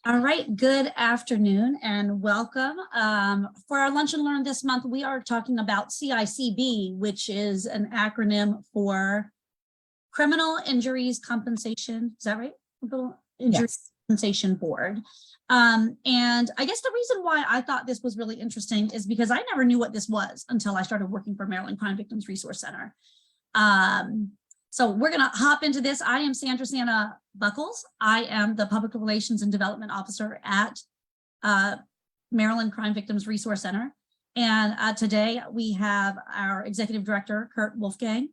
All right, good afternoon and welcome. For our Lunch and Learn this month, we are talking about CICB, which is an acronym for Criminal Injuries Compensation. Is that right? Criminal Injuries Compensation Board. And I guess the reason why I thought this was really interesting is because I never knew what this was until I started working for Maryland Crime Victims Resource Center. So we're going to hop into this. I am Sandra Buckles. I am the Public Relations and Development Officer at Maryland Crime Victims Resource Center. And today we have our Executive Director, Kurt Wolfgang,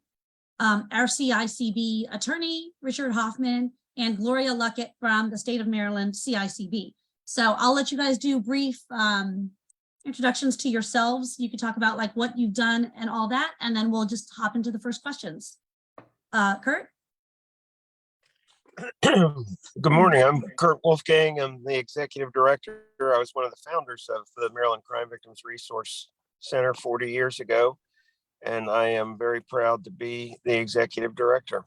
our CICB attorney, Richard Hoffman, and Gloria Luckett from the state of Maryland, CICB. So I'll let you guys do brief introductions to yourselves. You can talk about like what you've done and all that, and then we'll just hop into the first questions. Kurt? Good morning. I'm Kurt Wolfgang. I'm the Executive Director. I was one of the founders of the Maryland Crime Victims Resource Center 40 years ago, and I am very proud to be the Executive Director.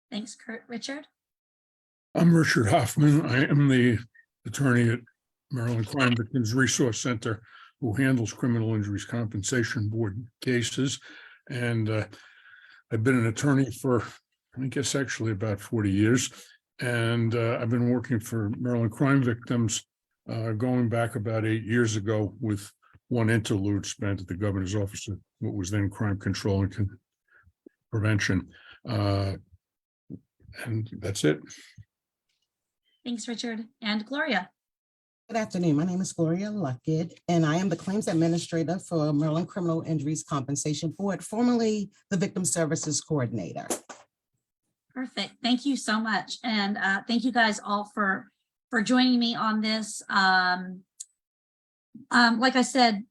Thanks, Kurt. Richard? I'm Richard Hoffman. I am the attorney at Maryland Crime Victims Resource Center who handles criminal injuries compensation board cases. And I've been an attorney for, I guess, actually about 40 years. And I've been working for Maryland Crime Victims going back about 8 years ago with one interlude spent at the governor's office of what was then crime control and prevention. And that's it. Thanks, Richard. And Gloria? Good afternoon. My name is Gloria Luckett, and I am the Claims Administrator for Maryland Criminal Injuries Compensation Board, formerly the Victim Services Coordinator. Perfect. Thank you so much. And thank you guys all for joining me on this. Like I said,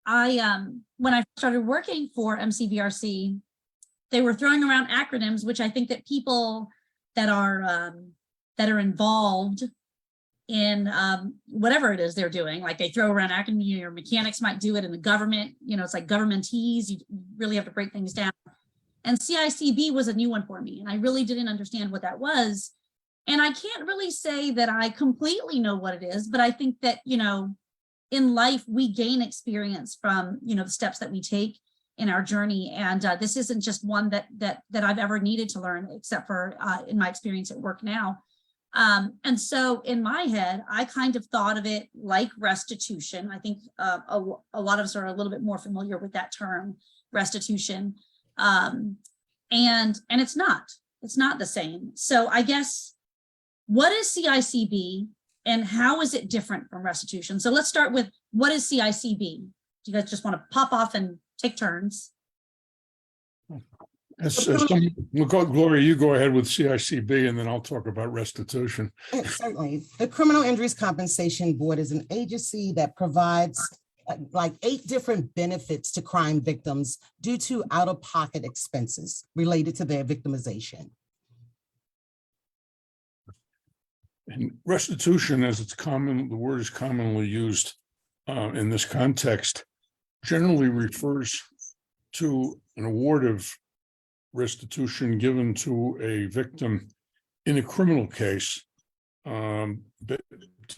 when I started working for MCVRC, they were throwing around acronyms, which I think that people that are involved in whatever it is they're doing, like they throw around acronyms, your mechanics might do it in the government, it's like governmentese, you really have to break things down. And CICB was a new one for me, and I really didn't understand what that was. And I can't really say that I completely know what it is, but I think that, in life, we gain experience from, the steps that we take in our journey. And this isn't just one that I've ever needed to learn, except for in my experience at work now. And so in my head, I kind of thought of it like restitution. I think a lot of us are a little bit more familiar with that term, restitution. And it's not the same. So I guess, what is CICB and how is it different from restitution? So let's start with, what is CICB? Do you guys just want to pop off and take turns? Gloria, you go ahead with CICB, and then I'll talk about restitution. Certainly. The Criminal Injuries Compensation Board is an agency that provides like 8 different benefits to crime victims due to out-of-pocket expenses related to their victimization. And restitution, as it's common, the word is commonly used in this context, generally refers to an award of restitution given to a victim in a criminal case to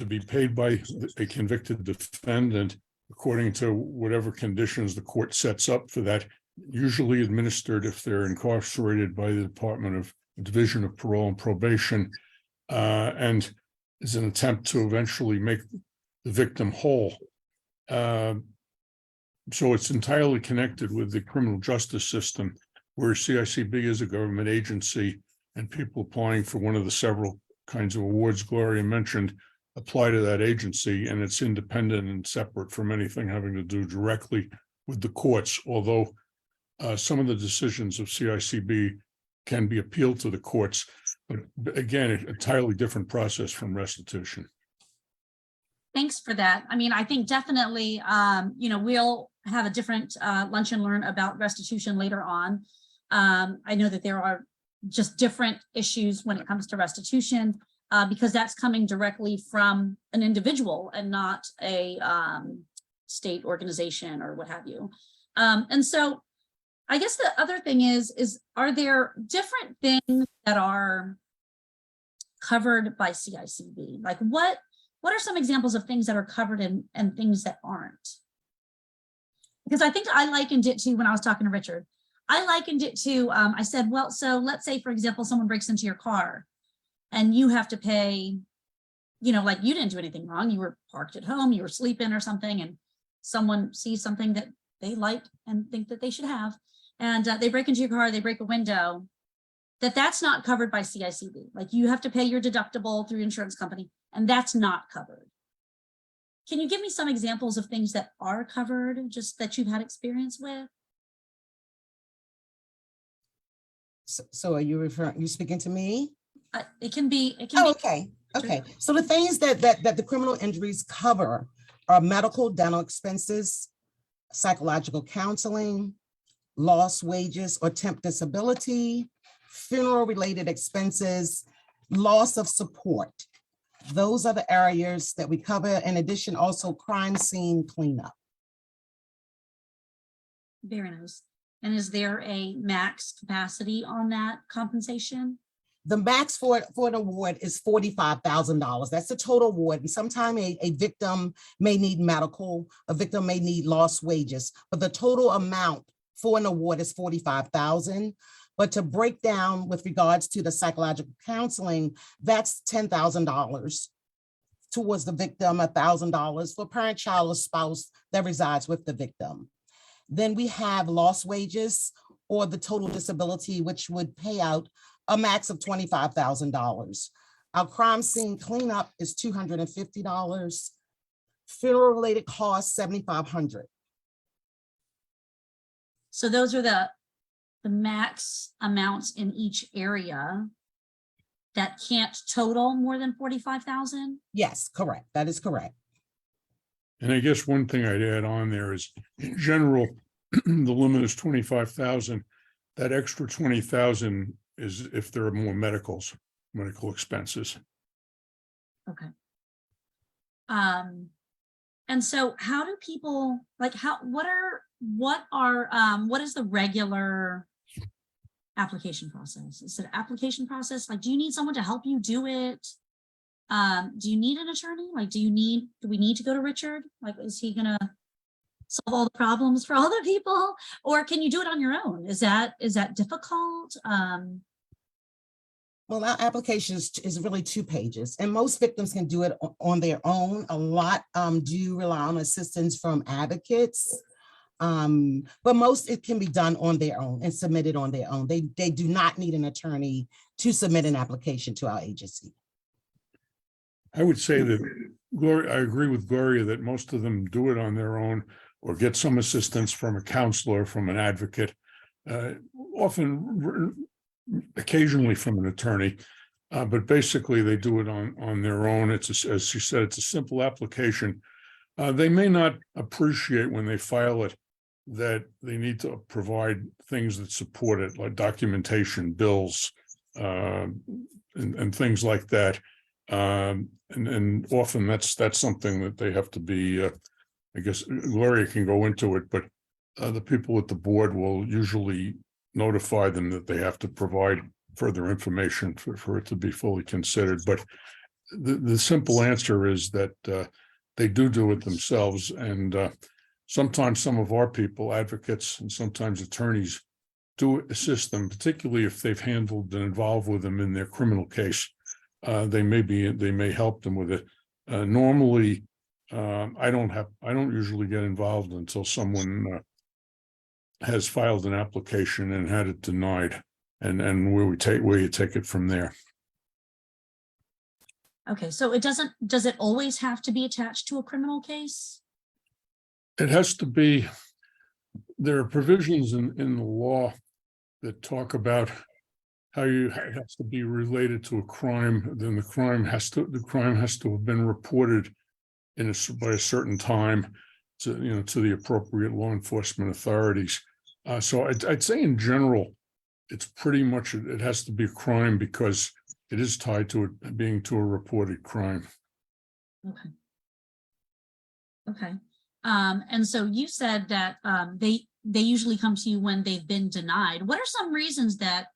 be paid by a convicted defendant according to whatever conditions the court sets up for that, usually administered if they're incarcerated by the Division of Parole and Probation, and is an attempt to eventually make the victim whole. So it's entirely connected with the criminal justice system, where CICB is a government agency, and people applying for one of the several kinds of awards Gloria mentioned apply to that agency, and it's independent and separate from anything having to do directly with the courts, although some of the decisions of CICB can be appealed to the courts, but again, an entirely different process from restitution. Thanks for that. I mean, I think definitely, we'll have a different lunch and learn about restitution later on. I know that there are just different issues when it comes to restitution because that's coming directly from an individual and not a state organization or what have you. And so I guess the other thing is are there different things that are covered by CICB? Like what are some examples of things that are covered and things that aren't? Because I think I likened it to when I was talking to Richard. I likened it to, I said, well, so let's say, for example, someone breaks into your car and you have to pay, you know, like you didn't do anything wrong. You were parked at home, you were sleeping or something, and someone sees something that they like and think that they should have. And they break into your car, they break a window, that's not covered by CICB. Like you have to pay your deductible through your insurance company, and that's not covered. Can you give me some examples of things that are covered, just that you've had experience with? So are you speaking to me? It can be. Oh, okay. Okay. So the things that the criminal injuries cover are medical, dental expenses, psychological counseling, lost wages or temp disability, funeral related expenses, loss of support. Those are the areas that we cover. In addition, also crime scene cleanup. Very nice. And is there a max capacity on that compensation? The max for an award is $45,000. That's the total award. And sometimes a victim may need medical, a victim may need lost wages, but the total amount for an award is $45,000. But to break down with regards to the psychological counseling, that's $10,000 towards the victim, $1,000 for parent, child, or spouse that resides with the victim. Then we have lost wages or the total disability, which would pay out a max of $25,000. Our crime scene cleanup is $250. Funeral related costs, $7,500. So those are the max amounts in each area that can't total more than 45,000? Yes, correct. That is correct. And I guess one thing I'd add on there is, in general, the limit is 25,000. That extra 20,000 is if there are more medical expenses. Okay. And so how do people, like, what is the regular application process? Is it an application process? Like, do you need someone to help you do it? Do you need an attorney? Like, do we need to go to Richard? Like, is he gonna solve all the problems for all the people? Or can you do it on your own? Is that difficult? Well, our application is really 2 pages, and most victims can do it on their own. A lot do rely on assistance from advocates, but most it can be done on their own and submitted on their own. They do not need an attorney to submit an application to our agency. I would say that I agree with Gloria that most of them do it on their own or get some assistance from a counselor, from an advocate, occasionally from an attorney, but basically they do it on their own. It's as she said, it's a simple application. They may not appreciate when they file it that they need to provide things that support it, like documentation, bills, and things like that. And often that's something that they have to be, I guess Gloria can go into it, but the people at the board will usually notify them that they have to provide further information for it to be fully considered. But the simple answer is that they do it themselves. And sometimes some of our people, advocates, and sometimes attorneys do assist them, particularly if they've handled and involved with them in their criminal case. They may help them with it. Normally, I don't usually get involved until someone has filed an application and had it denied, and where you take it from there. Okay, so does it always have to be attached to a criminal case? It has to be. There are provisions in the law that talk about how it has to be related to a crime. Then the crime has to have been reported by a certain time to the appropriate law enforcement authorities. So I'd say in general, it's pretty much, it has to be a crime because it is tied to it being to a reported crime. Okay. Okay. And so you said that they usually come to you when they've been denied. What are some reasons that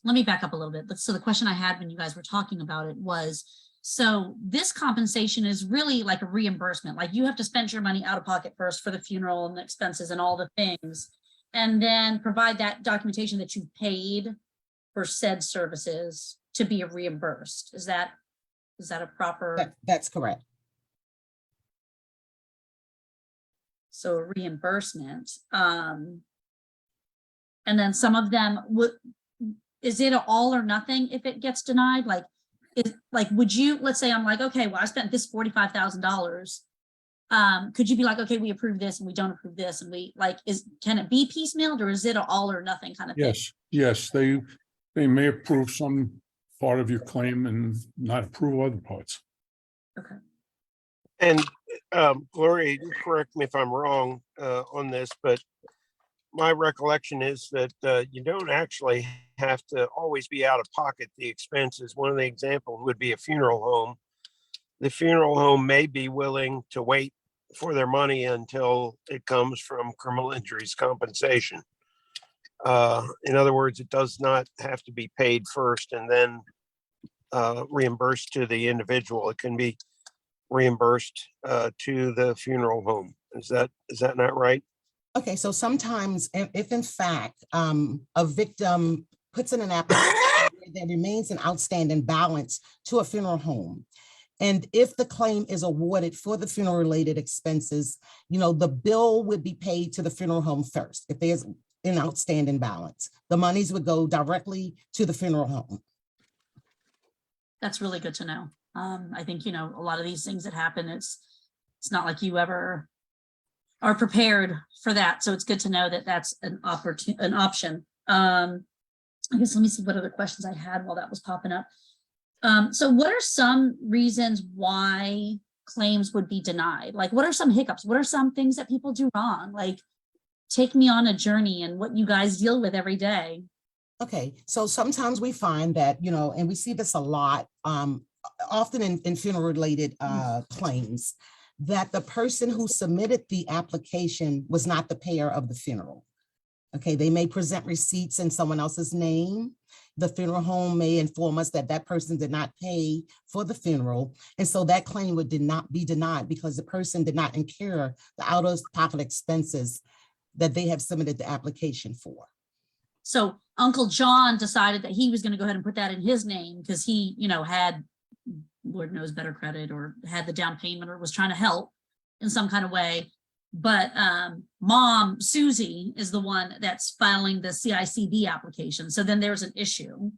let me back up a little bit. So the question I had when you guys were talking about it was, so this compensation is really like a reimbursement. Like you have to spend your money out of pocket first for the funeral and the expenses and all the things, and then provide that documentation that you paid for said services to be reimbursed. Is that a proper? That's correct. So a reimbursement. And then some of them is it an all or nothing if it gets denied? Would you, let's say I'm like, okay, well, I spent this $45,000. Could you be like, okay, we approve this and we don't approve this, and can it be piecemealed, or is it an all or nothing kind of thing? Yes, they may approve some part of your claim and not approve other parts. Okay. And Gloria, you correct me if I'm wrong on this, but my recollection is that you don't actually have to always be out of pocket the expenses. One of the examples would be a funeral home. The funeral home may be willing to wait for their money until it comes from criminal injuries compensation. In other words, it does not have to be paid first and then reimbursed to the individual. It can be reimbursed to the funeral home. Is that not right? Okay, so sometimes if in fact a victim puts in an application, there remains an outstanding balance to a funeral home. And if the claim is awarded for the funeral related expenses, the bill would be paid to the funeral home first. If there's an outstanding balance, the monies would go directly to the funeral home. That's really good to know. I think, a lot of these things that happen, it's not like you ever are prepared for that. So it's good to know that that's an option. I guess let me see what other questions I had while that was popping up. So what are some reasons why claims would be denied? Like, what are some hiccups? What are some things that people do wrong? Like, take me on a journey and what you guys deal with every day. Okay, so sometimes we find that, and we see this a lot, often in funeral related claims, that the person who submitted the application was not the payer of the funeral. Okay, they may present receipts in someone else's name. The funeral home may inform us that that person did not pay for the funeral. And so that claim would not be denied because the person did not incur the out-of-pocket expenses that they have submitted the application for. So Uncle John decided that he was going to go ahead and put that in his name because he, had, Lord knows, better credit or had the down payment or was trying to help in some kind of way. But Mom, Susie, is the one that's filing the CICB application. So then there's an issue.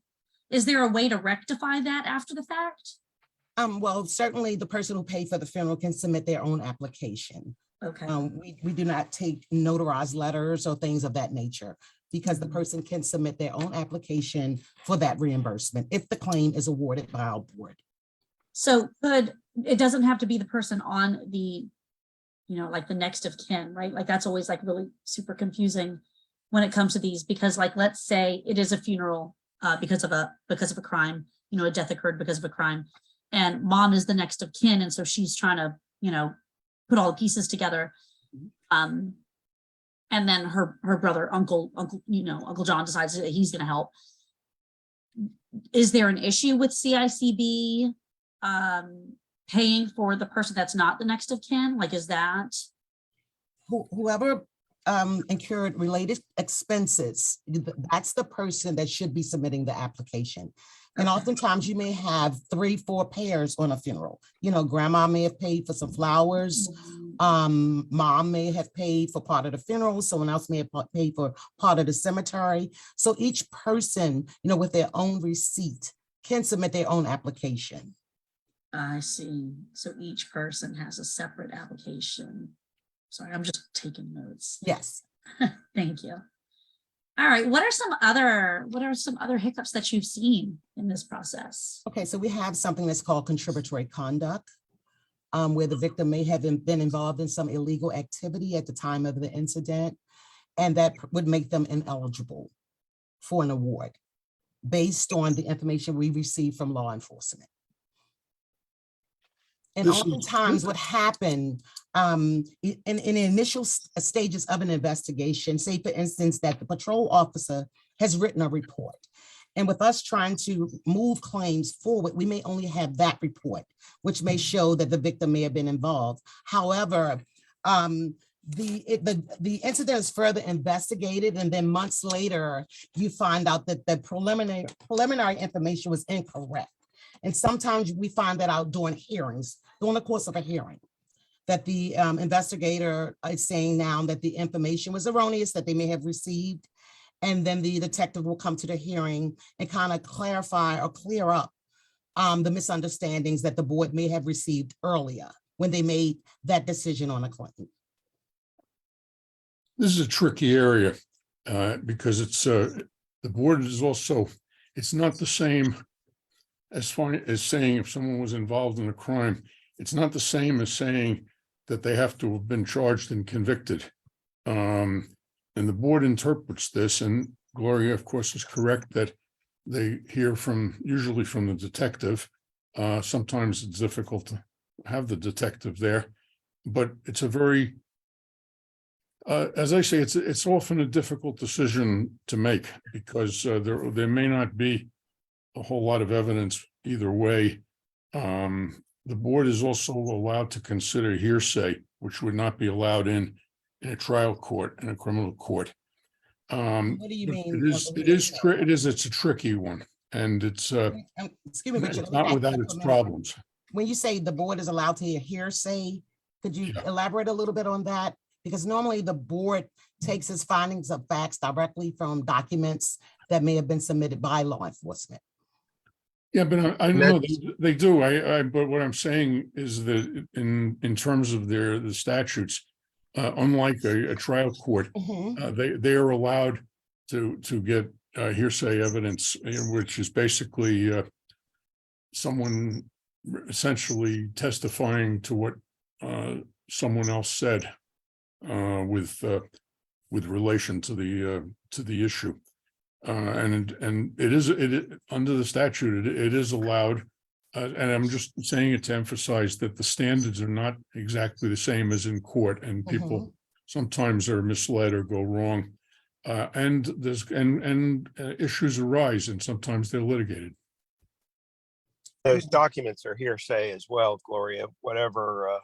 Is there a way to rectify that after the fact? Well, certainly the person who paid for the funeral can submit their own application. Okay. We do not take notarized letters or things of that nature because the person can submit their own application for that reimbursement if the claim is awarded by our board. So it doesn't have to be the person on the, like the next of kin, right? Like that's always like really super confusing when it comes to these, because like, let's say it is a funeral because of a crime, a death occurred because of a crime, and Mom is the next of kin. And so she's trying to, put all the pieces together. And then her brother, Uncle John decides that he's going to help. Is there an issue with CICB paying for the person that's not the next of kin? Like, is that? Whoever incurred related expenses, that's the person that should be submitting the application. And oftentimes you may have 3-4 payers on a funeral. Grandma may have paid for some flowers. Mom may have paid for part of the funeral. Someone else may have paid for part of the cemetery. So each person, with their own receipt can submit their own application. I see. So each person has a separate application. Sorry, I'm just taking notes. Yes. Thank you. All right. What are some other hiccups that you've seen in this process? Okay, so we have something that's called contributory conduct, where the victim may have been involved in some illegal activity at the time of the incident, and that would make them ineligible for an award based on the information we receive from law enforcement. And oftentimes what happened in the initial stages of an investigation, say for instance, that the patrol officer has written a report And with us trying to move claims forward, we may only have that report, which may show that the victim may have been involved. However, the incident is further investigated, and then months later, you find out that the preliminary information was incorrect. And sometimes we find that out during hearings, during the course of a hearing, that the investigator is saying now that the information was erroneous, that they may have received. And then the detective will come to the hearing and kind of clarify or clear up the misunderstandings that the board may have received earlier when they made that decision on a claim. This is a tricky area because it's the board is also, it's not the same as far as saying if someone was involved in a crime. It's not the same as saying that they have to have been charged and convicted. And the board interprets this, and Gloria, of course, is correct that they hear usually from the detective. Sometimes it's difficult to have the detective there, but it's a very, as I say, it's often a difficult decision to make because there may not be a whole lot of evidence either way. The board is also allowed to consider hearsay, which would not be allowed in a trial court, in a criminal court. What do you mean? It's a tricky one, and it's Excuse me, Richard, it's not without its problems. When you say the board is allowed to hear hearsay, could you Yeah. elaborate a little bit on that? Because normally the board takes its findings of facts directly from documents that may have been submitted by law enforcement. Yeah, but I know they do. But what I'm saying is that in terms of the statutes, unlike a trial court, they are allowed to get hearsay evidence, which is basically someone essentially testifying to what someone else said with relation to the issue. And it is under the statute, it is allowed. And I'm just saying it to emphasize that the standards are not exactly the same as in court, and people sometimes are misled or go wrong. And there's issues arise, and sometimes they're litigated. Those documents are hearsay as well, Gloria. Whatever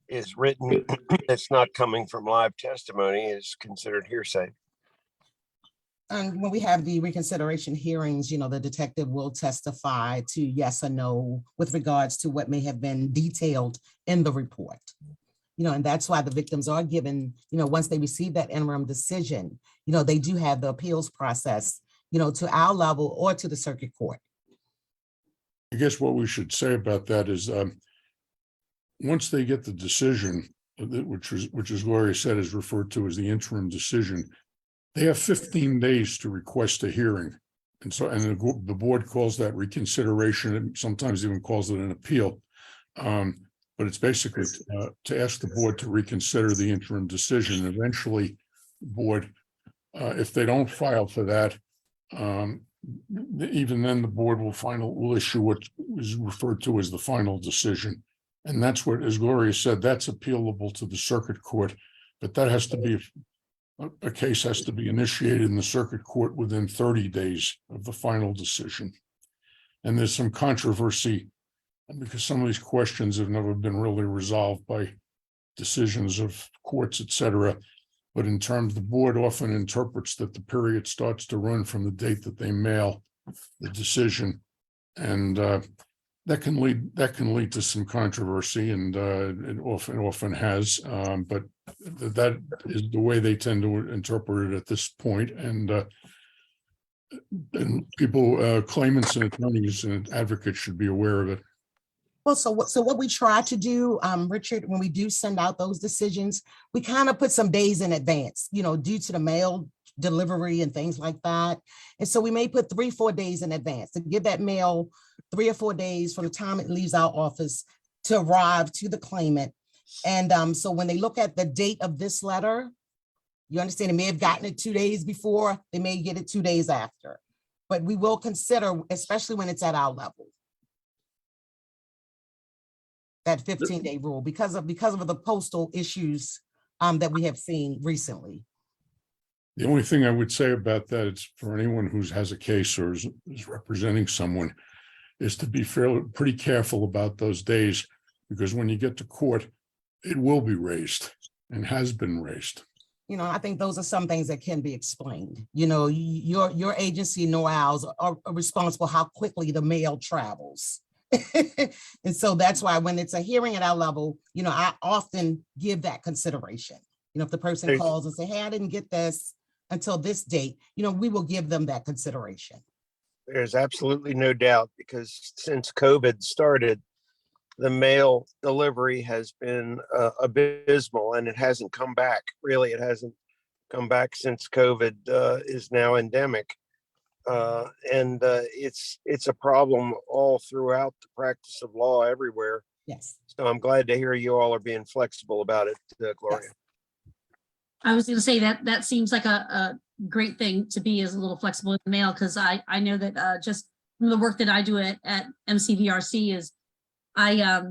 is written that's not coming from live testimony is considered hearsay. And when we have the reconsideration hearings, the detective will testify to yes or no with regards to what may have been detailed in the report. And that's why the victims are given, once they receive that interim decision, they do have the appeals process, to our level or to the circuit court. I guess what we should say about that is once they get the decision, which is Gloria said is referred to as the interim decision, they have 15 days to request a hearing. And the board calls that reconsideration, and sometimes even calls it an appeal. But it's basically to ask the board to reconsider the interim decision. Eventually, the board, if they don't file for that, even then the board will issue what is referred to as the final decision. And that's what, as Gloria said, that's appealable to the circuit court, but that has to be, a case has to be initiated in the circuit court within 30 days of the final decision. And there's some controversy because some of these questions have never been really resolved by decisions of courts, et cetera. But in terms, the board often interprets that the period starts to run from the date that they mail the decision. And that can lead to some controversy, and it often has. But that is the way they tend to interpret it at this point. And people, claimants and attorneys and advocates should be aware of it. Well, so what we try to do, Richard, when we do send out those decisions, we kind of put some days in advance, due to the mail delivery and things like that. And so we may put 3-4 days in advance to give that mail 3 or 4 days from the time it leaves our office to arrive to the claimant. And so when they look at the date of this letter, you understand, they may have gotten it 2 days before, they may get it 2 days after. But we will consider, especially when it's at our level, that 15-day rule because of the postal issues that we have seen recently. The only thing I would say about that, it's for anyone who has a case or is representing someone, is to be pretty careful about those days, because when you get to court, it will be raised and has been raised. I think those are some things that can be explained. Your agency know-hows are responsible how quickly the mail travels. And so that's why when it's a hearing at our level, I often give that consideration. If the person calls and say, hey, I didn't get this until this date, we will give them that consideration. There's absolutely no doubt, because since COVID started, the mail delivery has been abysmal, and it hasn't come back. Really, it hasn't come back since COVID is now endemic. And it's a problem all throughout the practice of law everywhere. Yes. So I'm glad to hear you all are being flexible about it, Gloria. Yes. I was going to say that seems like a great thing to be, is a little flexible in the mail, because I know that just from the work that I do at MCVRC is I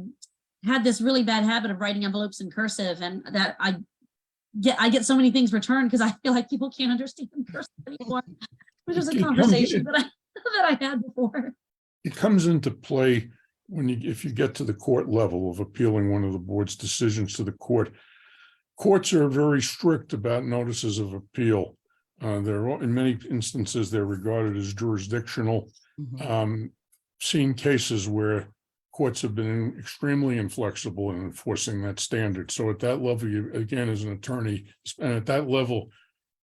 had this really bad habit of writing envelopes in cursive, and that I get so many things returned because I feel like people can't understand cursive anymore, which was a conversation that I had before. It comes into play if you get to the court level of appealing one of the board's decisions to the court. Courts are very strict about notices of appeal. In many instances, they're regarded as jurisdictional. Seen cases where courts have been extremely inflexible in enforcing that standard. So at that level, you, again, as an attorney, and at that level,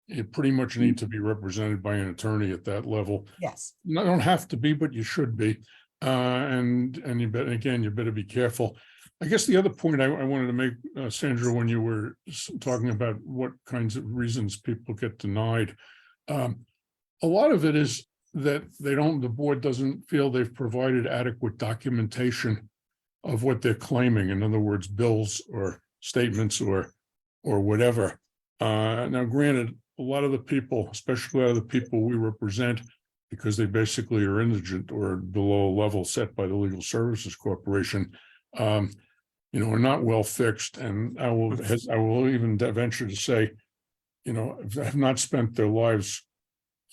you pretty much need to be represented by an attorney at that level. Yes. You don't have to be, but you should be. And you better be careful. I guess the other point I wanted to make, Sandra, when you were talking about what kinds of reasons people get denied, a lot of it is that the board doesn't feel they've provided adequate documentation of what they're claiming. In other words, bills or statements or whatever. Now, granted, a lot of the people, especially a lot of the people we represent, because they basically are indigent or below a level set by the Legal Services Corporation, are not well fixed. And I will even venture to say, have not spent their lives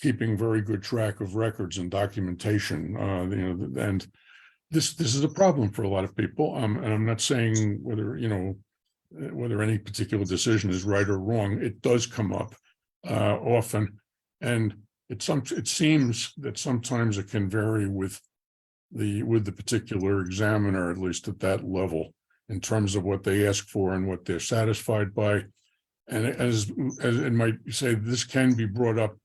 keeping very good track of records and documentation. And this is a problem for a lot of people. And I'm not saying whether any particular decision is right or wrong. It does come up often, and it seems that sometimes it can vary with the particular examiner, at least at that level, in terms of what they ask for and what they're satisfied by. And as it might say, this can be brought up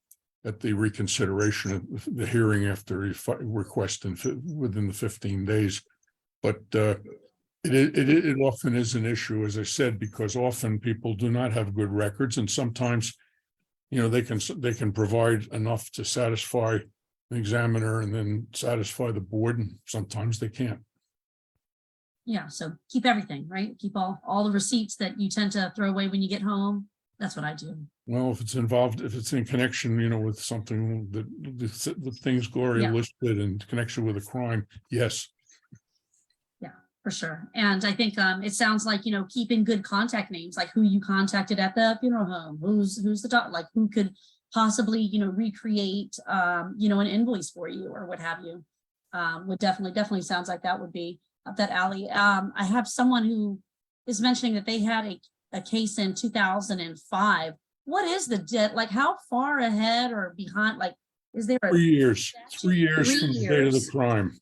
at the reconsideration of the hearing after request within the 15 days. But it often is an issue, as I said, because often people do not have good records, and sometimes they can provide enough to satisfy the examiner and then satisfy the board, and sometimes they can't. Yeah, so keep everything, right? Keep all the receipts that you tend to throw away when you get home. That's what I do. Well, if it's in connection, with something that the things Gloria listed in connection with a crime, yes. Yeah, for sure. And I think it sounds like, keeping good contact names, like who you contacted at the funeral home, who's the doctor, like who could possibly, recreate, an invoice for you or what have you, would definitely sounds like that would be up that alley. I have someone who is mentioning that they had a case in 2005. What is the debt? Like, how far ahead or behind? Like, is there 3 years? 3 years from the date of the crime,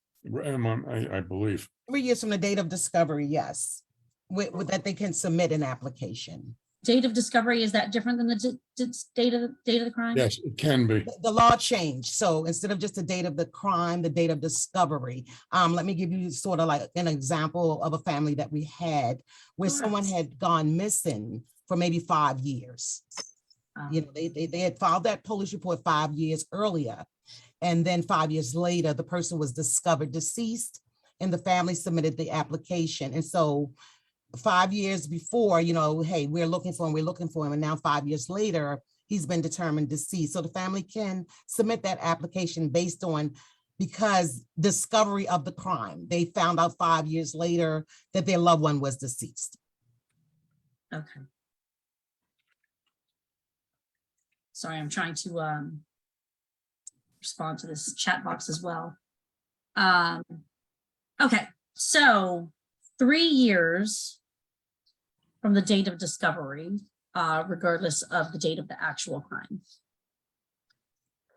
I believe. 3 years from the date of discovery, yes, with that they can submit an application. Date of discovery, is that different than the date of the crime? Yes, it can be. The law changed. So instead of just the date of the crime, the date of discovery. Let me give you sort of like an example of a family that we had where someone had gone missing for maybe 5 years. They had filed that police report 5 years earlier. And then 5 years later, the person was discovered deceased and the family submitted the application. And so 5 years before, hey, we're looking for him. And now 5 years later, he's been determined deceased. So the family can submit that application based on, because discovery of the crime, they found out 5 years later that their loved one was deceased. Okay. Sorry, I'm trying to respond to this chat box as well. Okay, so 3 years from the date of discovery, regardless of the date of the actual crime.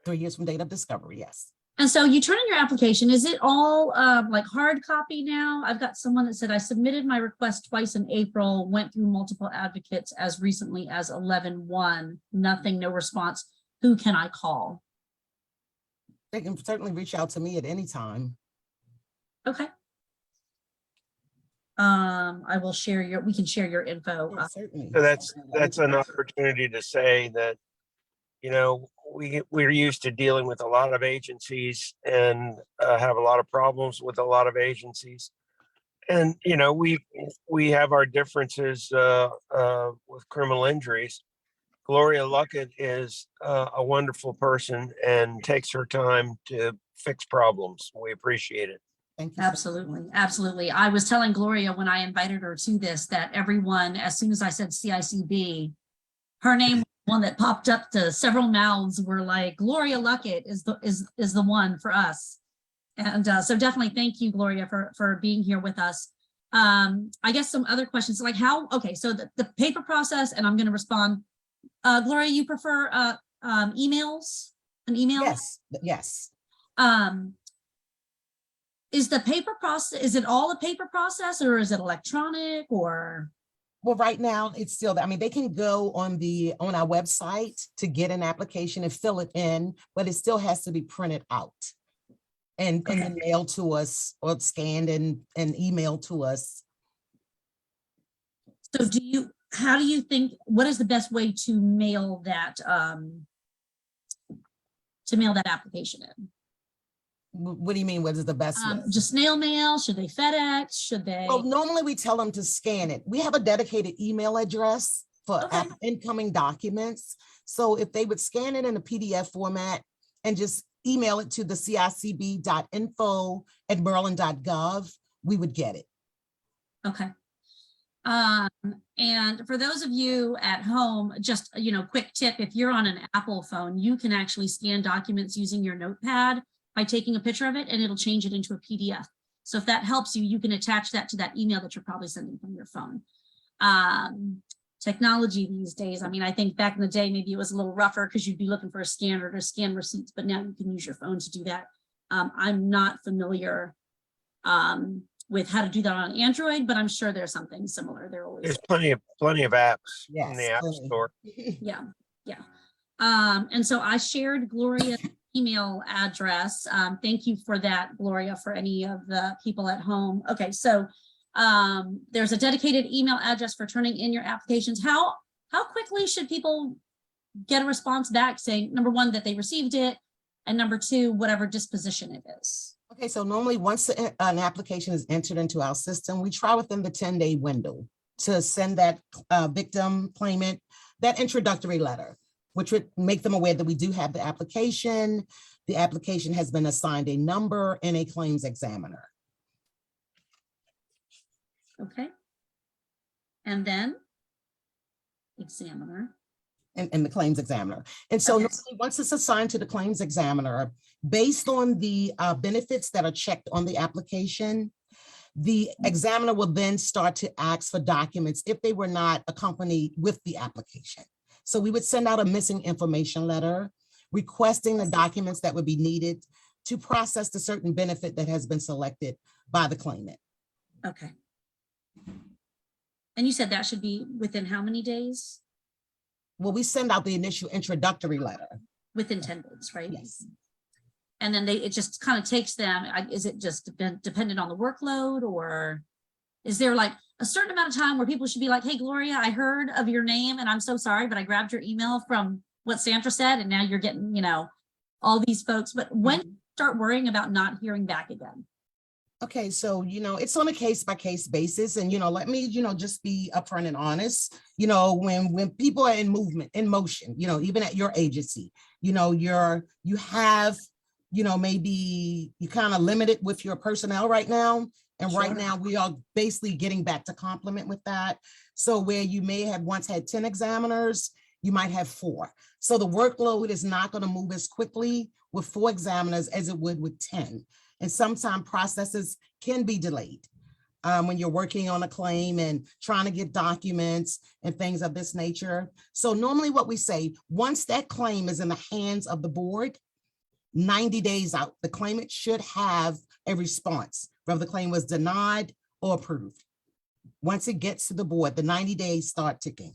3 years from date of discovery, yes. And so you turn in your application, is it all like hard copy now? I've got someone that said, I submitted my request twice in April, went through multiple advocates as recently as 11/1, nothing, no response. Who can I call? They can certainly reach out to me at any time. Okay. I will share your, we can share your info. Yeah, certainly. So that's an opportunity to say that, you know, we're used to dealing with a lot of agencies and have a lot of problems with a lot of agencies. And, you know, we have our differences with criminal injuries. Gloria Luckett is a wonderful person and takes her time to fix problems. We appreciate it. Thank you. Absolutely, absolutely. I was telling Gloria when I invited her to this that everyone, as soon as I said CICB, her name was one that popped up to several mouths were like, Gloria Luckett is the one for us. And so definitely thank you, Gloria, for being here with us. I guess some other questions like how, okay, so the paper process, and I'm going to respond. Gloria, you prefer emails? An email? Yes, yes. Is the paper process, is it all a paper process or is it electronic or? Well, right now it's still, I mean, they can go on our website to get an application and fill it in, but it still has to be printed out and then mailed to us or scanned and emailed to us. So how do you think, what is the best way to mail that application in? What do you mean? What is the best way? Just snail mail? Should they FedEx? Should they? Well, normally we tell them to scan it. We have a dedicated email address for incoming documents. So if they would scan it in a PDF format and just email it to the CICB.info@maryland.gov, we would get it. Okay. And for those of you at home, just, you know, quick tip, if you're on an Apple phone, you can actually scan documents using your notepad by taking a picture of it and it'll change it into a PDF. So if that helps you, you can attach that to that email that you're probably sending from your phone. Technology these days, I mean, I think back in the day, maybe it was a little rougher because you'd be looking for a scanner to scan receipts, but now you can use your phone to do that. I'm not familiar with how to do that on Android, but I'm sure there's something similar. There's plenty of apps in the App Yes, Store. Yeah. And so I shared Gloria's email address. Thank you for that, Gloria, for any of the people at home. Okay, so there's a dedicated email address for turning in your applications. How quickly should people get a response back saying, number one, that they received it, and number two, whatever disposition it is? Okay, so normally once an application is entered into our system, we try within the 10-day window to send that victim claimant that introductory letter, which would make them aware that we do have the application. The application has been assigned a number and a claims examiner. Okay. And then examiner. And the claims examiner. And so normally once it's assigned to the claims examiner, based on the benefits that are checked on the application, the examiner will then start to ask for documents if they were not accompanied with the application. So we would send out a missing information letter requesting the documents that would be needed to process the certain benefit that has been selected by the claimant. Okay. And you said that should be within how many days? Well, we send out the initial introductory letter. Within 10 days, right? Yes. And then it just kind of takes them, is it just dependent on the workload, or is there like a certain amount of time where people should be like, hey, Gloria, I heard of your name and I'm so sorry, but I grabbed your email from what Sandra said and now you're getting, you know, all these folks, but when do you start worrying about not hearing back again? Okay, so, you know, it's on a case-by-case basis. And, you know, let me, you know, just be upfront and honest. You know, when people are in movement, in motion, you know, even at your agency, you know, you have, you know, maybe you kind of limited with your personnel right now. And right now we are basically getting back to complement with that. So where you may have once had 10 examiners, you might have 4. So the workload is not going to move as quickly with 4 examiners as it would with 10. And sometimes processes can be delayed when you're working on a claim and trying to get documents and things of this nature. So normally what we say, once that claim is in the hands of the board, 90 days out, the claimant should have a response, whether the claim was denied or approved. Once it gets to the board, the 90 days start ticking.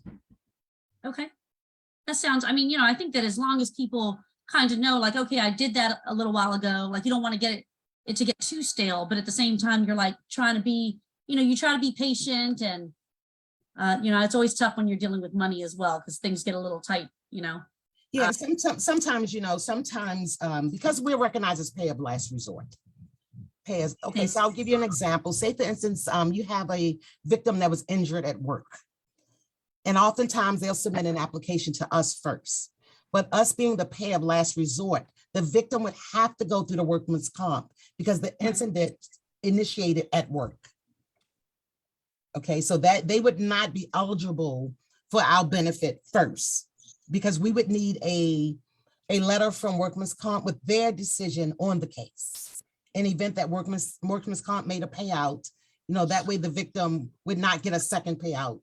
Okay. That sounds, I mean, I think that as long as people kind of know, like, okay, I did that a little while ago, like you don't want to get it to get too stale, but at the same time, you're like trying to be, you try to be patient and, it's always tough when you're dealing with money as well, because things get a little tight, Yeah, sometimes, because we're recognized as pay of last resort. Okay, so I'll give you an example. Say, for instance, you have a victim that was injured at work. And oftentimes they'll submit an application to us first. But us being the pay of last resort, the victim would have to go through the workman's comp because the incident initiated at work. Okay, so that they would not be eligible for our benefit first, because we would need a letter from workman's comp with their decision on the case. In the event that workman's comp made a payout, that way the victim would not get a second payout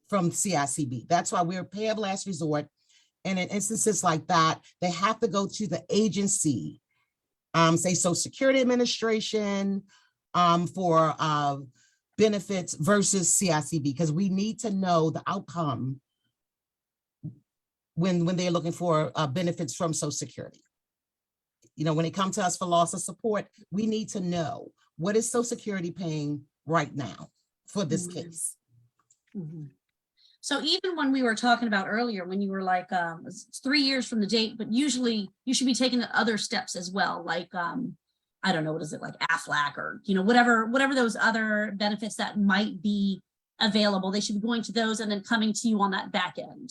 from CICB. That's why we're pay of last resort. And in instances like that, they have to go to the agency, say Social Security Administration, for benefits versus CICB, because we need to know the outcome when they're looking for benefits from Social Security. When it comes to us for loss of support, we need to know what is Social Security paying right now for this case. Mm-hmm. So even when we were talking about earlier, when you were like, it's 3 years from the date, but usually you should be taking the other steps as well. Like, I don't know, what is it, like AFLAC or, whatever those other benefits that might be available, they should be going to those and then coming to you on that back end.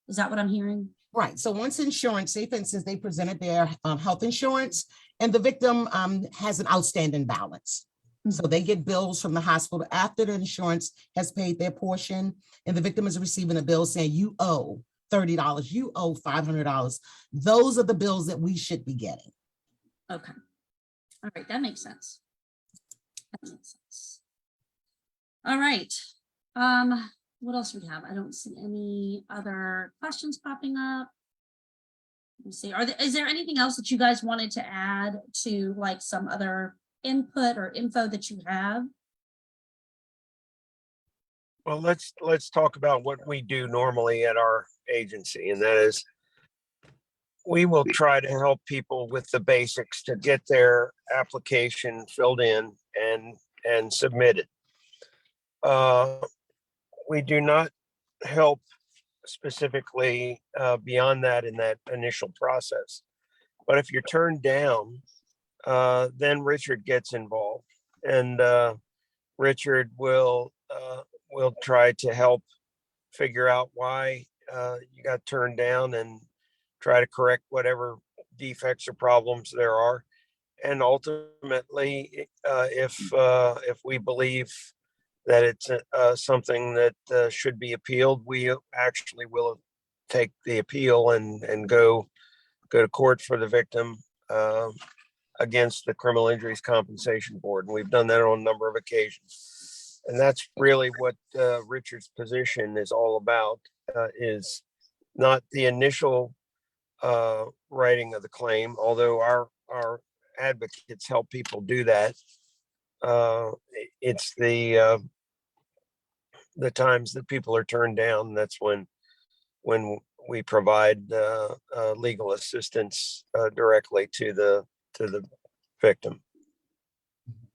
Is that what I'm hearing? Right. So once insurance, say for instance, they presented their health insurance and the victim has an outstanding balance. So they get bills from the hospital after the insurance has paid their portion and the victim is receiving a bill saying you owe $30, you owe $500. Those are the bills that we should be getting. Okay. All right. That makes sense. That makes sense. All right. What else do we have? I don't see any other questions popping up. Let me see. Is there anything else that you guys wanted to add to, like, some other input or info that you have? Well, let's talk about what we do normally at our agency, and that is we will try to help people with the basics to get their application filled in and submitted. We do not help specifically beyond that in that initial process. But if you're turned down, then Richard gets involved, and Richard will try to help figure out why you got turned down and try to correct whatever defects or problems there are. And ultimately, if we believe that it's something that should be appealed, we actually will take the appeal and go to court for the victim against the Criminal Injuries Compensation Board. And we've done that on a number of occasions. And that's really what Richard's position is all about, is not the initial writing of the claim, although our advocates help people do that. It's the times that people are turned down. That's when we provide legal assistance directly to the victim.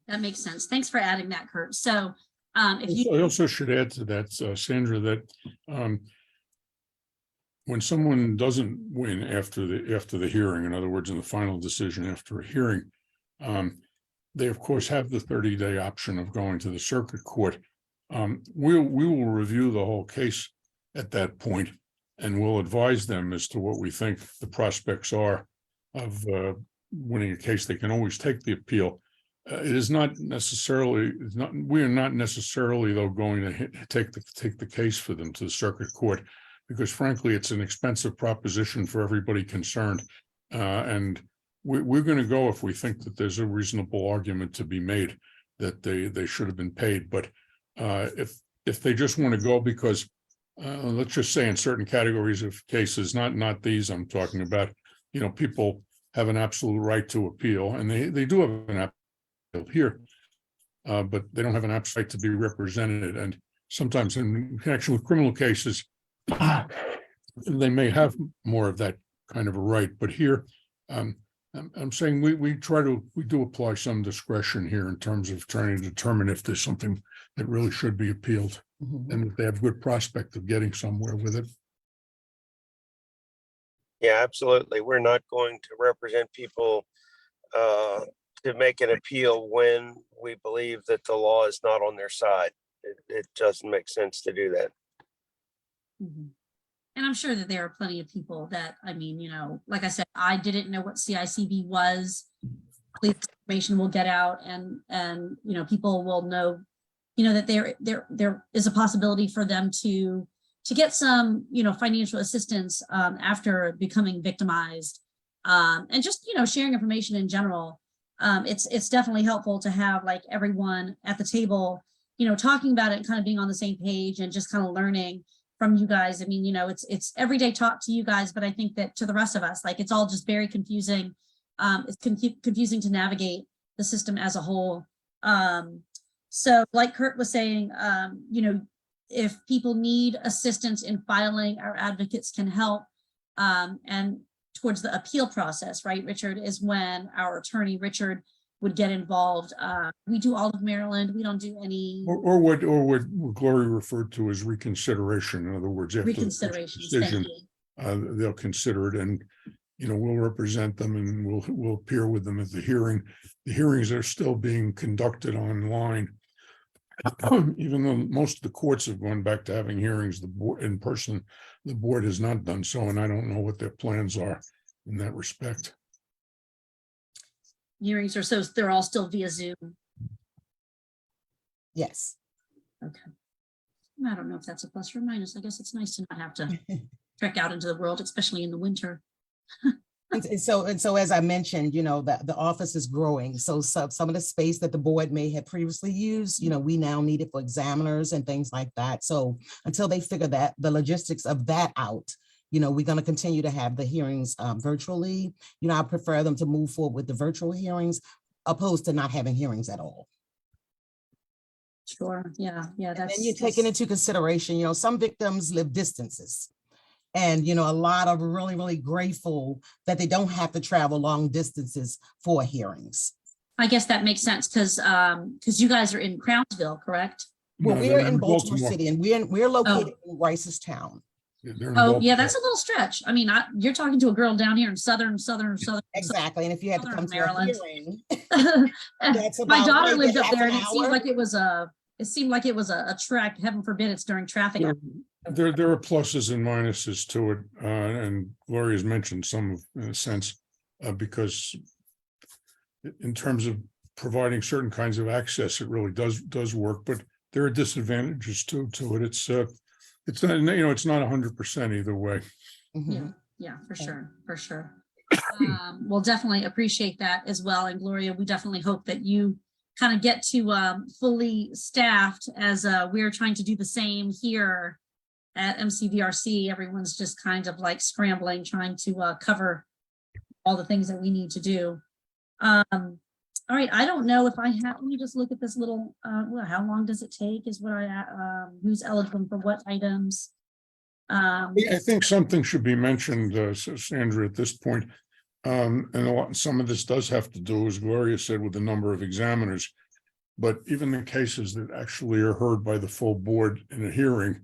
That makes sense. Thanks for adding that, Kurt. So I also should add to that, Sandra, that when someone doesn't win after the hearing, in other words, in the final decision after a hearing, they of course have the 30-day option of going to the circuit court. We will review the whole case at that point, and we'll advise them as to what we think the prospects are of winning a case. They can always take the appeal. It is not necessarily, we are not necessarily, though, going to take the case for them to the circuit court, because frankly, it's an expensive proposition for everybody concerned. And we're going to go if we think that there's a reasonable argument to be made that they should have been paid. But if they just want to go because, let's just say in certain categories of cases, not these I'm talking about, people have an absolute right to appeal, and they do have an appeal here, but they don't have an absolute right to be represented. And sometimes in connection with criminal cases, they may have more of that kind of a right. But here, I'm saying we do apply some discretion here in terms of trying to determine if there's something that really should be appealed, and if they have good prospect of getting somewhere with it. Yeah, absolutely. We're not going to represent people to make an appeal when we believe that the law is not on their side. It doesn't make sense to do that. And I'm sure that there are plenty of people that, I mean, like I said, I didn't know what CICB was. Please, information will get out, and people will know, that there is a possibility for them to get some, financial assistance after becoming victimized, and just, sharing information in general. It's definitely helpful to have like everyone at the table, talking about it and kind of being on the same page and just kind of learning from you guys. I mean, it's everyday talk to you guys, but I think that to the rest of us, like, it's all just very confusing. It's confusing to navigate the system as a whole. So like Kurt was saying, if people need assistance in filing, our advocates can help. And towards the appeal process, right, Richard, is when our attorney, Richard, would get involved. We do all of Maryland. We don't do any Or what Gloria referred to as reconsideration. In other words, after the reconsiderations. decision, Thank you. they'll consider it, and we'll represent them, and we'll appear with them at the hearing. The hearings are still being conducted online, even though most of the courts have gone back to having hearings. The board in person, the board has not done so, and I don't know what their plans are in that respect. Hearings are so they're all still via Zoom. Yes. Okay. I don't know if that's a plus or a minus. I guess it's nice to not have to trek out into the world, especially in the winter. And so as I mentioned, the office is growing. So some of the space that the board may have previously used, we now need it for examiners and things like that. So until they figure the logistics of that out, we're going to continue to have the hearings virtually. I prefer them to move forward with the virtual hearings opposed to not having hearings at all. Sure. Yeah. And then you're taking into consideration, some victims live distances. And, a lot are really, really grateful that they don't have to travel long distances for hearings. I guess that makes sense because you guys are in Crownsville, correct? Well, No, we're they're in Baltimore City, and we're located in Ricestown. Oh, yeah, that's a little stretch. I mean, you're talking to a girl down here in southern. Exactly. And if you had to come to Maryland. a hearing, My daughter lived up there, and it hour. seemed like it was a trek. Heaven forbid it's during traffic. There are pluses and minuses to it, and Gloria's mentioned some in a sense, because in terms of providing certain kinds of access, it really does work. But there are disadvantages to it. It's not, it's not 100% either way. Yeah, for sure. We'll definitely appreciate that as well. And Gloria, we definitely hope that you kind of get to fully staffed, as we're trying to do the same here at MCVRC. Everyone's just kind of like scrambling, trying to cover all the things that we need to do. All right, I don't know if I have, let me just look at this little, how long does it take is what who's eligible for what items? I think something should be mentioned, Sandra, at this point. And some of this does have to do, as Gloria said, with the number of examiners. But even the cases that actually are heard by the full board in a hearing,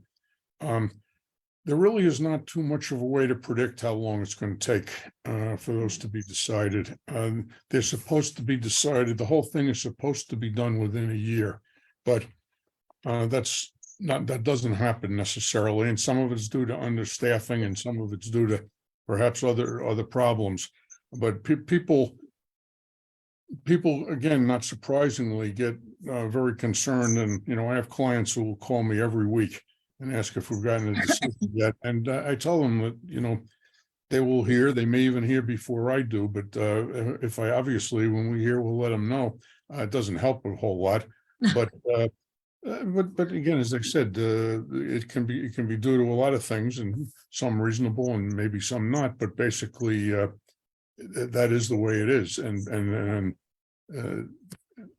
there really is not too much of a way to predict how long it's going to take for those to be decided. They're supposed to be decided. The whole thing is supposed to be done within a year, but that doesn't happen necessarily. And some of it's due to understaffing, and some of it's due to perhaps other problems. But people, again, not surprisingly, get very concerned. And I have clients who will call me every week and ask if we've gotten a decision yet. And I tell them that, you know, they will hear, they may even hear before I do, but if I, obviously, when we hear, we'll let them know. It doesn't help a whole lot, but again, as I said, it can be due to a lot of things, and some reasonable and maybe some not, but basically that is the way it is. And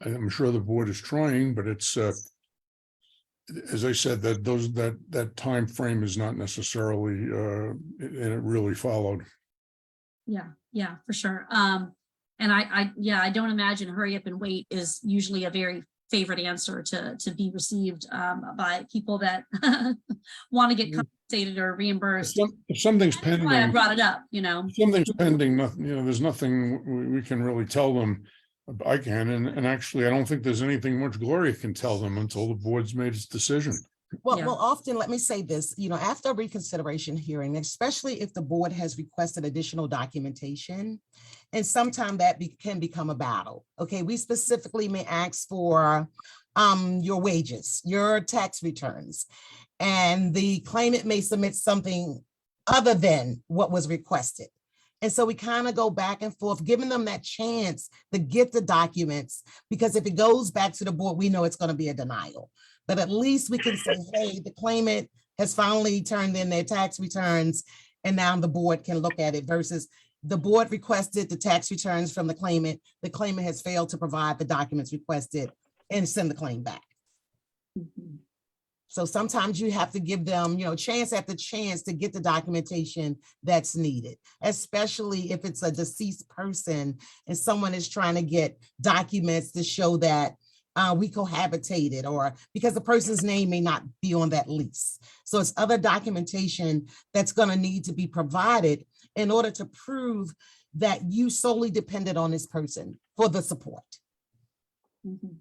I'm sure the board is trying, but it's as I said, that time frame is not necessarily and it really followed. Yeah, for sure. And I don't imagine hurry up and wait is usually a very favorite answer to be received by people that want to get compensated or reimbursed. If something's That's why I pending, brought it up, you know. if something's pending, nothing, you know, there's nothing we can really tell them. I can, and actually, I don't think there's anything much Gloria can tell them until the board's made its decision. Well, Yeah. well, often, let me say this, you know, after a reconsideration hearing, especially if the board has requested additional documentation, and sometimes that can become a battle. Okay, we specifically may ask for your wages, your tax returns, and the claimant may submit something other than what was requested. And so we kind of go back and forth, giving them that chance to get the documents, because if it goes back to the board, we know it's going to be a denial. But at least we can say, hey, the claimant has finally turned in their tax returns, and now the board can look at it, versus the board requested the tax returns from the claimant has failed to provide the documents requested and send the claim back. Mhm. So sometimes you have to give them, you know, chance after chance to get the documentation that's needed, especially if it's a deceased person and someone is trying to get documents to show that we cohabitated, or because the person's name may not be on that lease. So it's other documentation that's going to need to be provided in order to prove that you solely depended on this person for the support. Mhm.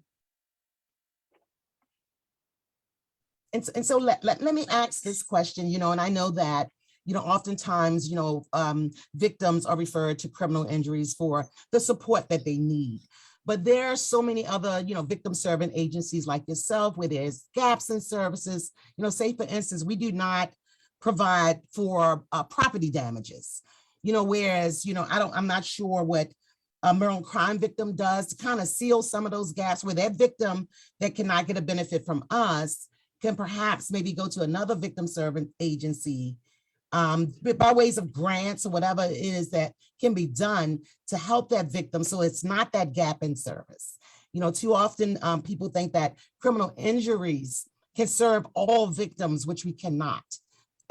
And so let me ask this question, you know, and I know that, you know, oftentimes, you know, victims are referred to criminal injuries for the support that they need. But there are so many other, you know, victim serving agencies like yourself where there's gaps in services. You know, say for instance, we do not provide for property damages, you know, whereas, you know, I'm not sure what a Maryland crime victim does to kind of seal some of those gaps where that victim that cannot get a benefit from us can perhaps maybe go to another victim serving agency by ways of grants or whatever it is that can be done to help that victim, so it's not that gap in service. You know, too often people think that criminal injuries can serve all victims, which we cannot,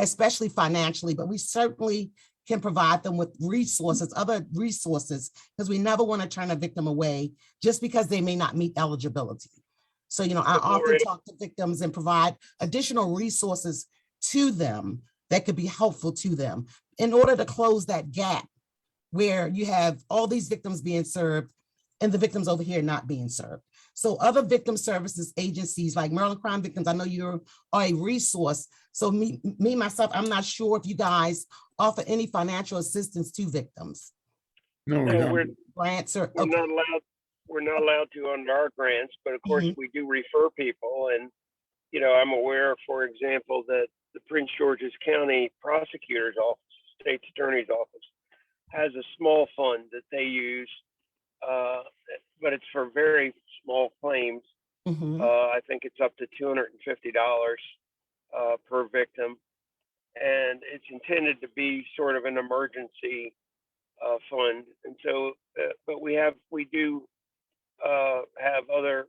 especially financially, but we certainly can provide them with resources, other resources, because we never want to turn a victim away just because they may not meet eligibility. So, you know, I often talk to victims and provide additional resources to them that could be helpful to them in order to close that gap where you have all these victims being served and the victims over here not being served. So other victim services agencies like Maryland Crime Victims, I know you are a resource. So myself, I'm not sure if you guys offer any financial assistance to victims. No, we No, don't. Grants or, we're okay. not allowed. We're not allowed to under our grants, but of course we do refer people. And you know, I'm aware, for example, that the Prince George's County Prosecutor's Office, State's Attorney's Office, has a small fund that they use, but it's for very small claims. I think it's up to $250 per victim, and it's intended to be sort of an emergency fund. And so, but we do have other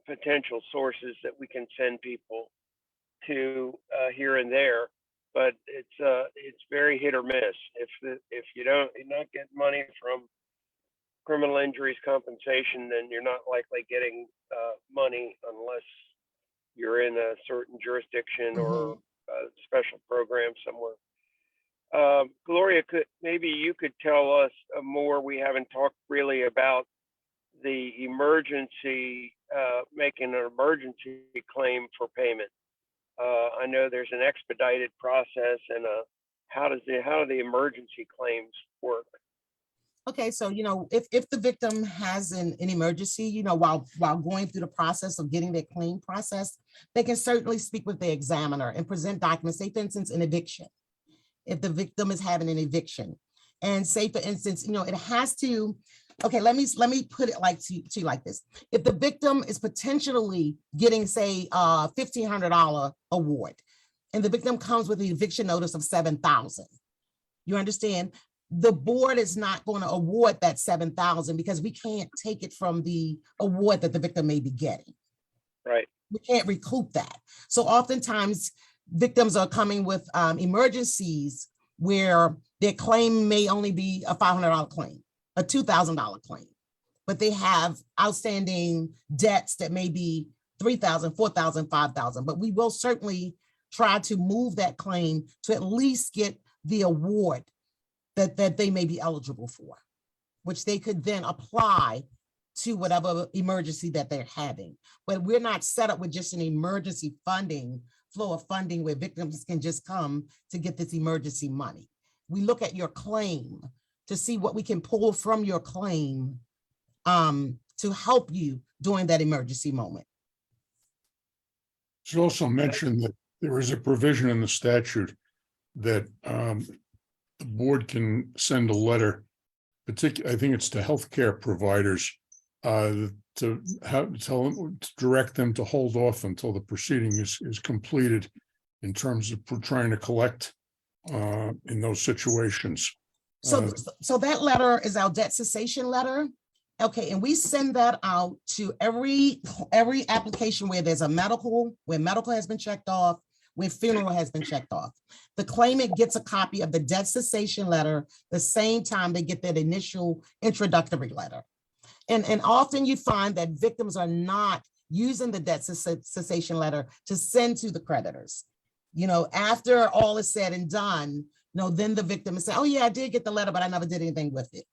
potential sources that we can send people to here and there, but it's very hit or miss. If you're not getting money from criminal injuries compensation, then you're not likely getting money unless you're in a certain jurisdiction or a special program somewhere. Gloria, maybe you could tell us more. We haven't talked really about the emergency, making an emergency claim for payment. I know there's an expedited process, and how do the emergency claims work? Okay, so, if the victim has an emergency, while going through the process of getting their claim processed, they can certainly speak with the examiner and present documents, say for instance, an eviction. If the victim is having an eviction, and say for instance, it has to, okay, let me put it like to you like this. If the victim is potentially getting, say, $1,500 award, and the victim comes with an eviction notice of $7,000, you understand? The board is not going to award that $7,000 because we can't take it from the award that the victim may be getting. Right. We can't recoup that. So oftentimes victims are coming with emergencies where their claim may only be a $500 claim, a $2,000 claim, but they have outstanding debts that may be $3,000, $4,000, $5,000. But we will certainly try to move that claim to at least get the award that they may be eligible for, which they could then apply to whatever emergency that they're having. But we're not set up with just an emergency flow of funding where victims can just come to get this emergency money. We look at your claim to see what we can pull from your claim to help you during that emergency moment. Should also mention that there is a provision in the statute that the board can send a letter, particularly, I think it's to healthcare providers, to direct them to hold off until the proceeding is completed in terms of trying to collect in those situations. So that letter is our debt cessation letter. Okay, and we send that out to every application where there's where medical has been checked off, where funeral has been checked off. The claimant gets a copy of the debt cessation letter the same time they get that initial introductory letter. And often you find that victims are not using the debt cessation letter to send to the creditors. After all is said and done, then the victim is saying, oh yeah, I did get the letter, but I never did anything with it.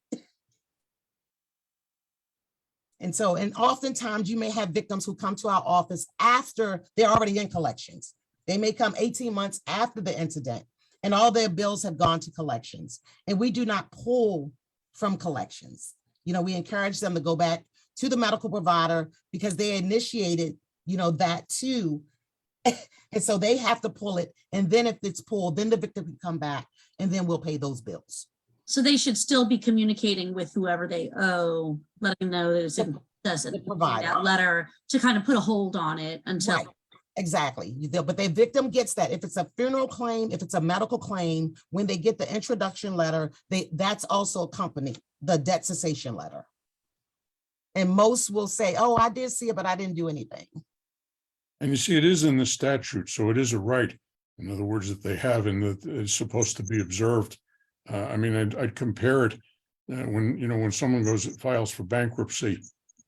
And oftentimes you may have victims who come to our office after they're already in collections. They may come 18 months after the incident and all their bills have gone to collections. And we do not pull from collections. We encourage them to go back to the medical provider because they initiated, that too. And so they have to pull it. And then if it's pulled, then the victim can come back and then we'll pay those bills. So they should still be communicating with whoever they owe, letting them know that it's in The provider. that letter to kind of put a hold on it until. Right. Exactly. But the victim gets that. If it's a funeral claim, if it's a medical claim, when they get the introduction letter, that's also accompanied the debt cessation letter. And most will say, oh, I did see it, but I didn't do anything. And you see, it is in the statute, so it is a right, in other words, that they have and that it's supposed to be observed. I'd compare it when someone files for bankruptcy,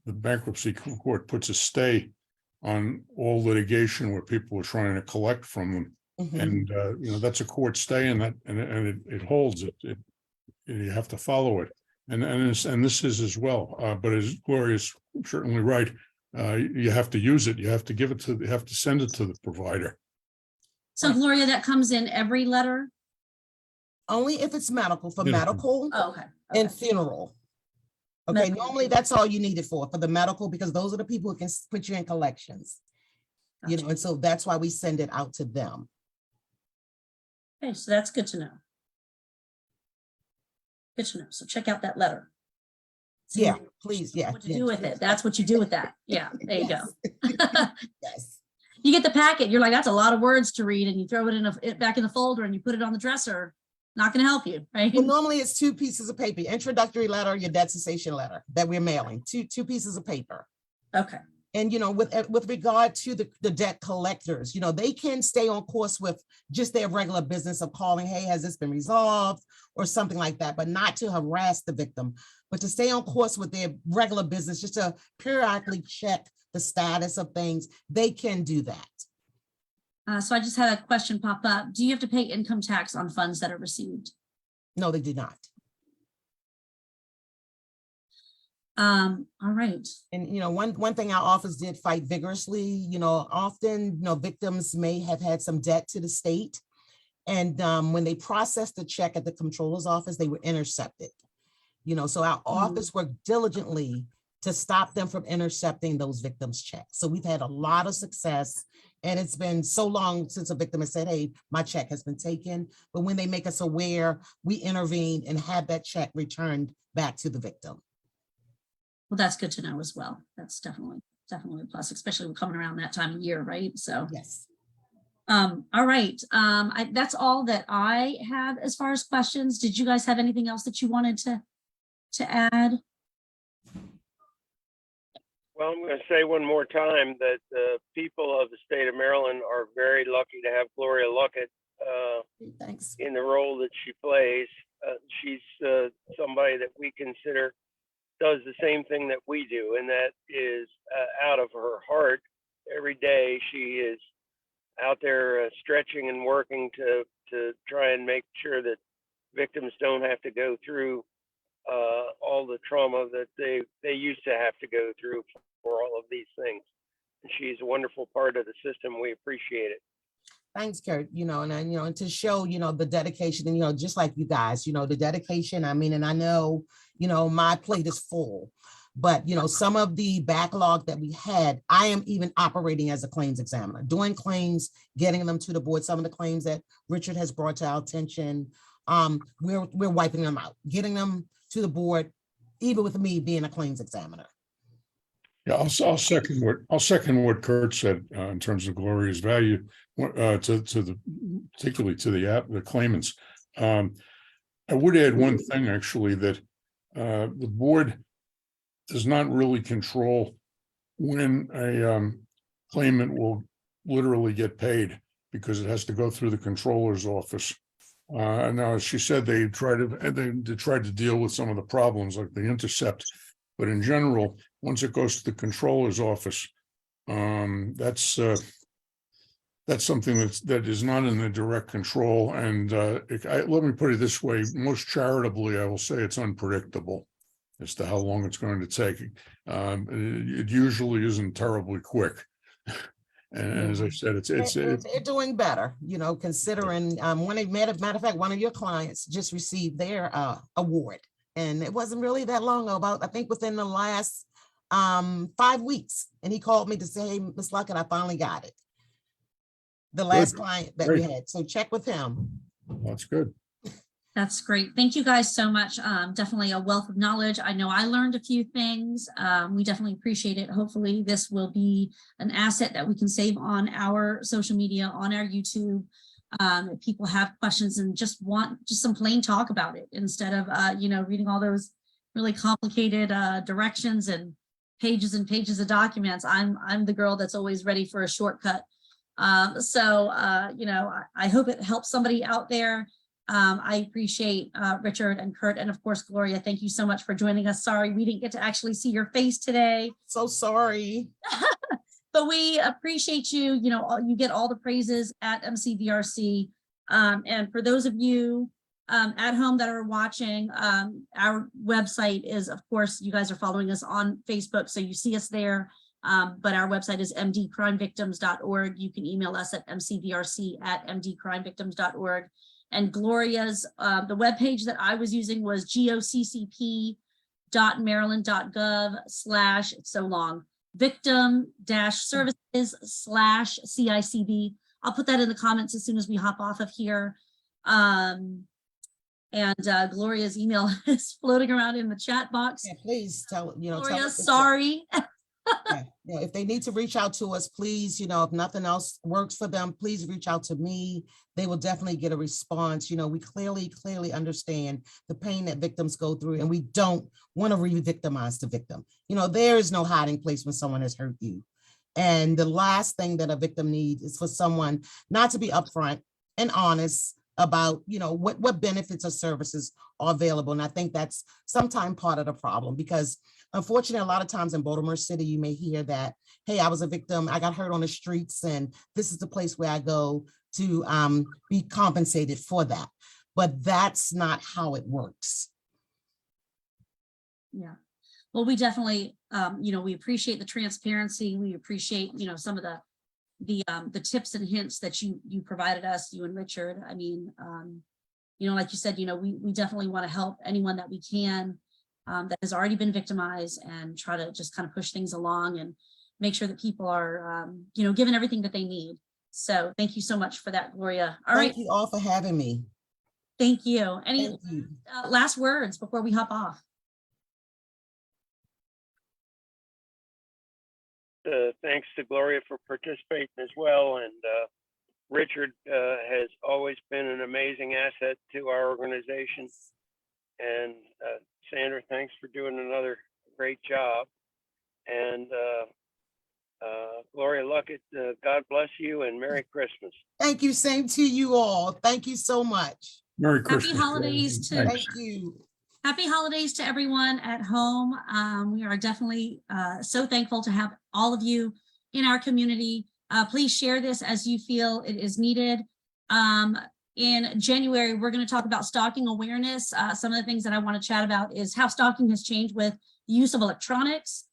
the bankruptcy court puts a stay on all litigation where people are trying to collect from them. Mhm. And that's a court stay, and it holds it. You have to follow it, and this is as well. But as Gloria's certainly right, you have to use it. You have to you have to send it to the provider. So Gloria, that comes in every letter? Only if it's medical, for Medical. medical Oh, okay. and funeral. Okay, Medical. normally that's all you need it for the medical, because those are the people who can put you in collections. Gotcha. And so that's why we send it out to them. Okay, so that's good to know. Good to know. So check out that letter. See Yeah, please, yeah. what to do with it. That's what you do with that. Yeah, there you go. Yes. You get the packet, you're like, that's a lot of words to read, and you throw it back in the folder and you put it on the dresser. Not going to help you, right? Well, normally it's 2 pieces of paper, introductory letter, your debt cessation letter that we're mailing, two pieces of paper. Okay. And, with regard to the debt collectors, they can stay on course with just their regular business of calling, hey, has this been resolved or something like that, but not to harass the victim, but to stay on course with their regular business, just to periodically check the status of things. They can do that. So I just had a question pop up. Do you have to pay income tax on funds that are received? No, they do not. All right. And, one thing our office did fight vigorously, often, victims may have had some debt to the state. And when they processed the check at the comptroller's office, they were intercepted. So our office worked diligently to stop them from intercepting those victims' checks. So we've had a lot of success, and it's been so long since a victim has said, hey, my check has been taken. But when they make us aware, we intervene and have that check returned back to the victim. Well, that's good to know as well. That's definitely a plus, especially coming around that time of year, right? So, Yes. all right. That's all that I have as far as questions. Did you guys have anything else that you wanted to add? Well, I'm going to say one more time that the people of the state of Maryland are very lucky to have Gloria Luckett Thanks. in the role that she plays. She's somebody that we consider does the same thing that we do, and that is out of her heart. Every day she is out there stretching and working to try and make sure that victims don't have to go through all the trauma that they used to have to go through for all of these things. And she's a wonderful part of the system. We appreciate it. Thanks, Kurt. And to show, the dedication and, just like you guys, the dedication, and I know, my plate is full, but, some of the backlog that we had, I am even operating as a claims examiner, doing claims, getting them to the board. Some of the claims that Richard has brought to our attention, we're wiping them out, getting them to the board, even with me being a claims examiner. Yeah, I'll second what Kurt said in terms of Gloria's value particularly to the claimants. I would add one thing actually, that the board does not really control when a claimant will literally get paid, because it has to go through the controller's office. Now, as she said, they tried to deal with some of the problems like the intercept, but in general, once it goes to the controller's office, that's something that is not in the direct control. And let me put it this way: most charitably, I will say it's unpredictable as to how long it's going to take. It usually isn't terribly quick. And as I said, they're doing better, considering matter of fact, one of your clients just received their award, and it wasn't really that long ago, about, I think, within the last 5 weeks. And he called me to say, hey, Ms. Luckett, I finally got it. The last client that we had. So check with him. That's good. That's great. Thank you guys so much. Definitely a wealth of knowledge. I know I learned a few things. We definitely appreciate it. Hopefully this will be an asset that we can save on our social media, on our YouTube. If people have questions and just want some plain talk about it, instead of, reading all those really complicated directions and pages of documents. I'm the girl that's always ready for a shortcut. I hope it helps somebody out there. I appreciate Richard and Kurt, and of course, Gloria, thank you so much for joining us. Sorry, we didn't get to actually see your face today. So sorry. But we appreciate you. You get all the praises at MCVRC. And for those of you at home that are watching, our website is, of course, you guys are following us on Facebook, so you see us there. But our website is mdcrimevictims.org. You can email us at mcvrc@mdcrimevictims.org. And Gloria's, the webpage that I was using was goccp.maryland.gov/ it's so long, victim-services/CICB. I'll put that in the comments as soon as we hop off of here. And Gloria's email is floating around in the chat box. Yeah, please tell, Gloria, sorry. Yeah, if they need to reach out to us, please, if nothing else works for them, please reach out to me. They will definitely get a response. We clearly understand the pain that victims go through, and we don't want to re-victimize the victim. There is no hiding place when someone has hurt you. And the last thing that a victim needs is for someone not to be upfront and honest about, what benefits or services are available. And I think that's sometimes part of the problem, because unfortunately, a lot of times in Baltimore City, you may hear that, hey, I was a victim, I got hurt on the streets, and this is the place where I go to be compensated for that. But that's not how it works. Yeah. Well, we definitely, we appreciate the transparency. We appreciate, some of the tips and hints that you provided us, you and Richard. I mean, like you said, we definitely want to help anyone that we can. that has already been victimized, and try to just kind of push things along and make sure that people are, you know, given everything that they need. So thank you so much for that, Gloria. All right, Thank you all for having me. thank you. Any Thank you. last words before we hop off? Thanks to Gloria for participating as well. And Richard has always been an amazing asset to our organization. And Sandra, thanks for doing another great job. And Gloria Luckett, God bless you and Merry Christmas. Thank you. Same to you all. Thank you so much. Merry Christmas. holidays to- Thanks. Thank you. Happy holidays to everyone at home. We are definitely so thankful to have all of you in our community. Please share this as you feel it is needed. In January, we're going to talk about stalking awareness. Some of the things that I want to chat about is how stalking has changed with the use of electronics.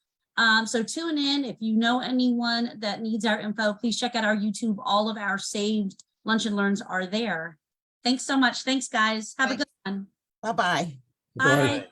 So tune in. If you know anyone that needs our info, please check out our YouTube. All of our saved lunch and learns are there. Thanks so much. Thanks, guys. Have a good one. Bye-bye. Bye. Bye.